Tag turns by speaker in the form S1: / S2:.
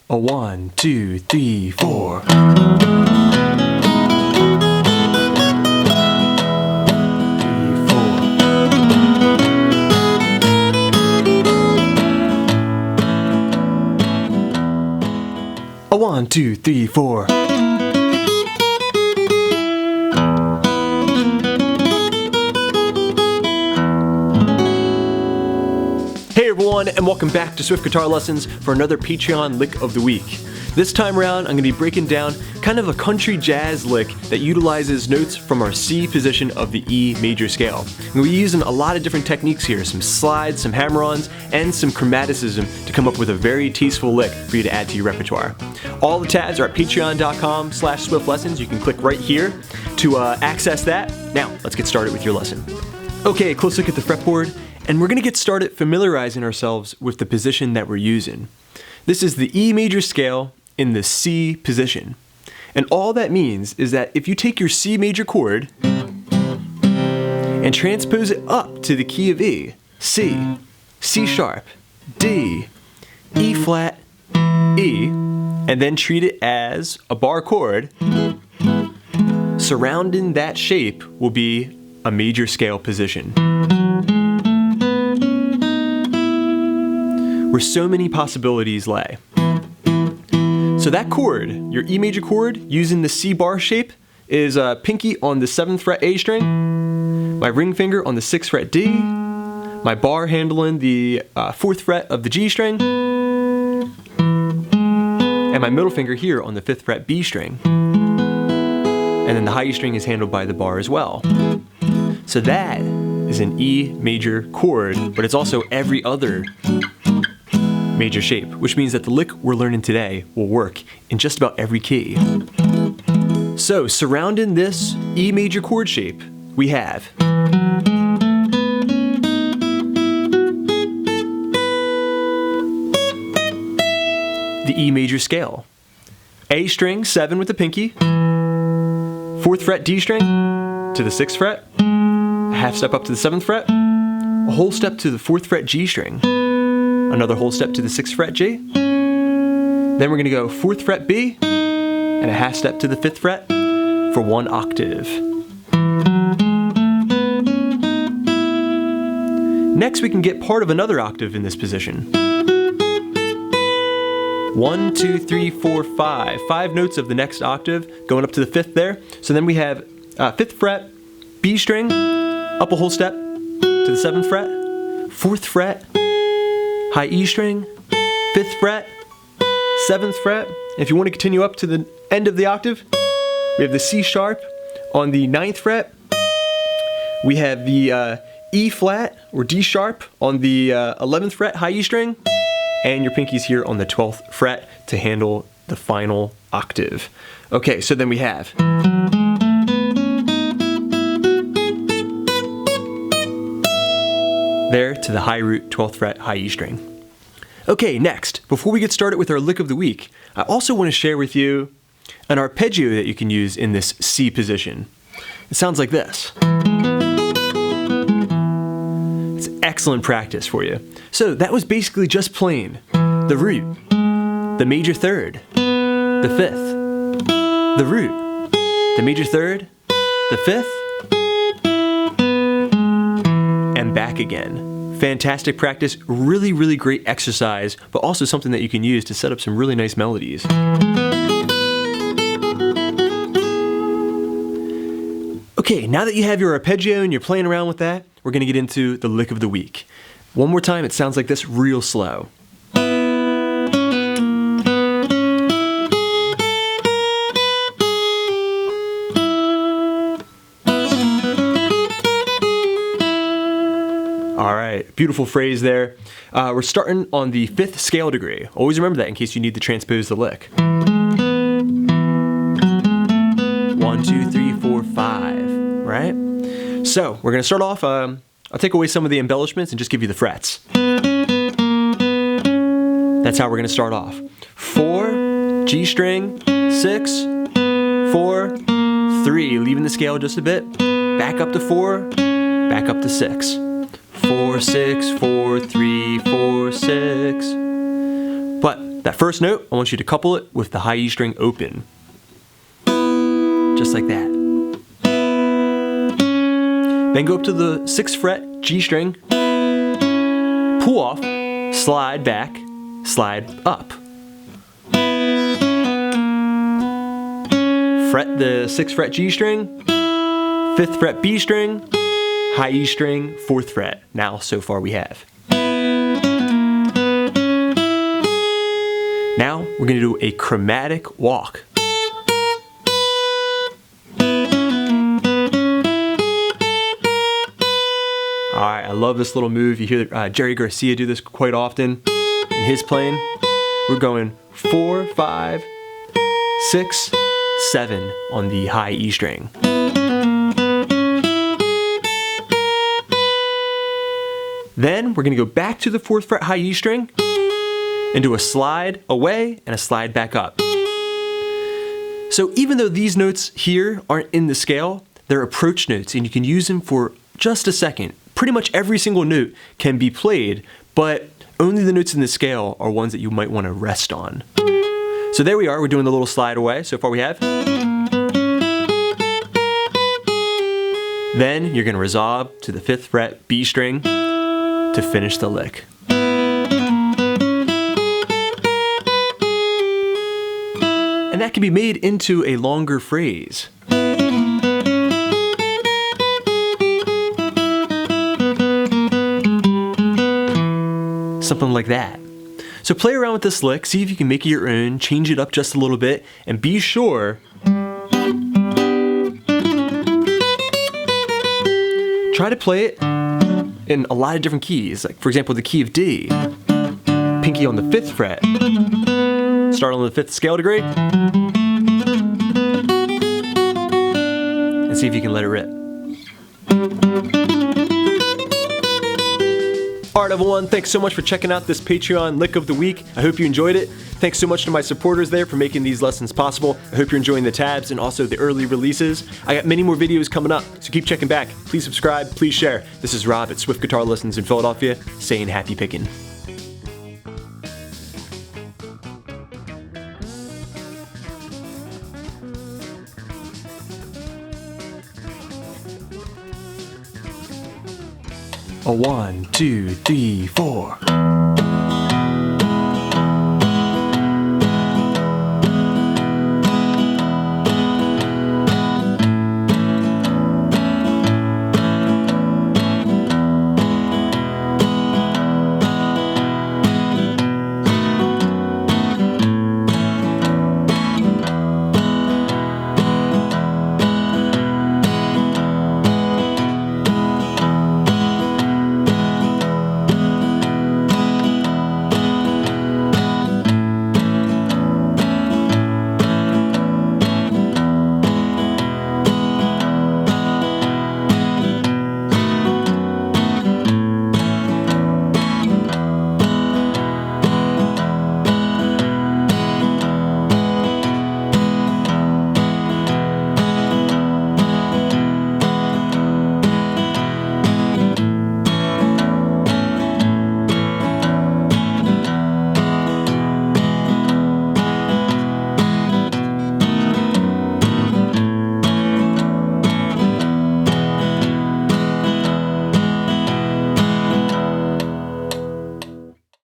S1: A 1, 2, 3, 4. A 1, 2, 3, 4. Hey everyone, and welcome back to Swift Guitar Lessons for another Patreon lick of the week. This time around, I'm going to be breaking down kind of a country jazz lick that utilizes notes from our C position of the E major scale. And we're using a lot of different techniques here, some slides, some hammer-ons, and some chromaticism to come up with a very tasteful lick for you to add to your repertoire. All the tabs are at patreon.com/swiftlessons. You can click right here to access that. Now, let's get started with your lesson. Okay, close look at the fretboard. And we're going to get started familiarizing ourselves with the position that we're using. This is the E major scale in the C position. And all that means is that if you take your C major chord and transpose it up to the key of E, C, C sharp, D, E flat, E, and then treat it as a bar chord, surrounding that shape will be a major scale position. Where so many possibilities lay. So that chord, your E major chord, using the C bar shape, is pinky on the 7th fret A string, my ring finger on the 6th fret D, my bar handling the 4th fret of the G string, and my middle finger here on the 5th fret B string. And then the high E string is handled by the bar as well. So that is an E major chord, but it's also every other major shape, which means that the lick we're learning today will work in just about every key. So, surrounding this E major chord shape, we have the E major scale. A string, 7 with the pinky, 4th fret D string to the 6th fret, a half step up to the 7th fret, a whole step to the 4th fret G string, another whole step to the 6th fret G. Then we're going to go 4th fret B and a half step to the 5th fret for 1 octave. Next we can get part of another octave in this position. 1, 2, 3, 4, 5. 5 notes of the next octave going up to the 5th there. So then we have 5th fret B string, up a whole step to the 7th fret, 4th fret, high E string, 5th fret, 7th fret. If you want to continue up to the end of the octave, we have the C sharp on the 9th fret. We have the E flat or D sharp on the 11th fret high E string, and your pinky's here on the 12th fret to handle the final octave. Okay, so then we have there to the high root 12th fret high E string. Okay, next, before we get started with our lick of the week, I also want to share with you an arpeggio that you can use in this C position. It sounds like this. It's excellent practice for you. So that was basically just playing the root, the major third, the 5th, the root, the major third, the 5th, and back again. Fantastic practice, really, really great exercise, but also something that you can use to set up some really nice melodies. Okay, now that you have your arpeggio and you're playing around with that, we're going to get into the lick of the week. One more time, it sounds like this real slow. Alright, beautiful phrase there. We're starting on the 5th scale degree. Always remember that in case you need to transpose the lick. 1, 2, 3, 4, 5, right? So, we're going to start off, I'll take away some of the embellishments and just give you the frets. That's how we're going to start off. 4, G string, 6, 4, 3, leaving the scale just a bit, back up to 4, back up to 6. 4, 6, 4, 3, 4, 6. But That first note, I want you to couple it with the high E string open. Just like that. Then go up to the 6th fret G string, pull off, slide back, slide up. Fret the 6th fret G string, 5th fret B string, high E string, 4th fret. Now, so far we have. Now, we're going to do a chromatic walk. Alright, I love this little move. You hear Jerry Garcia do this quite often in his playing. We're going 4, 5, 6, 7 on the high E string. Then we're going to go back to the 4th fret high E string and do a slide away and a slide back up. So even though these notes here aren't in the scale, they're approach notes and you can use them for just a second. Pretty much every single note can be played, but only the notes in the scale are ones that you might want to rest on. So there we are, we're doing the little slide away. So far we have. Then you're going to resolve to the 5th fret B string to finish the lick. And that can be made into a longer phrase. Something like that. So play around with this lick, see if you can make it your own, change it up just a little bit, and be sure try to play it in a lot of different keys. Like for example, the key of D, pinky on the 5th fret, start on the 5th scale degree, and see if you can let it rip. Alright everyone, thanks so much for checking out this Patreon Lick of the Week. I hope you enjoyed it. Thanks so much to my supporters there for making these lessons possible. I hope you're enjoying the tabs and also the early releases. I got many more videos coming up, so keep checking back. Please subscribe, please share. This is Rob at Swift Guitar Lessons in Philadelphia, saying happy picking. A 1, 2, 3, 4.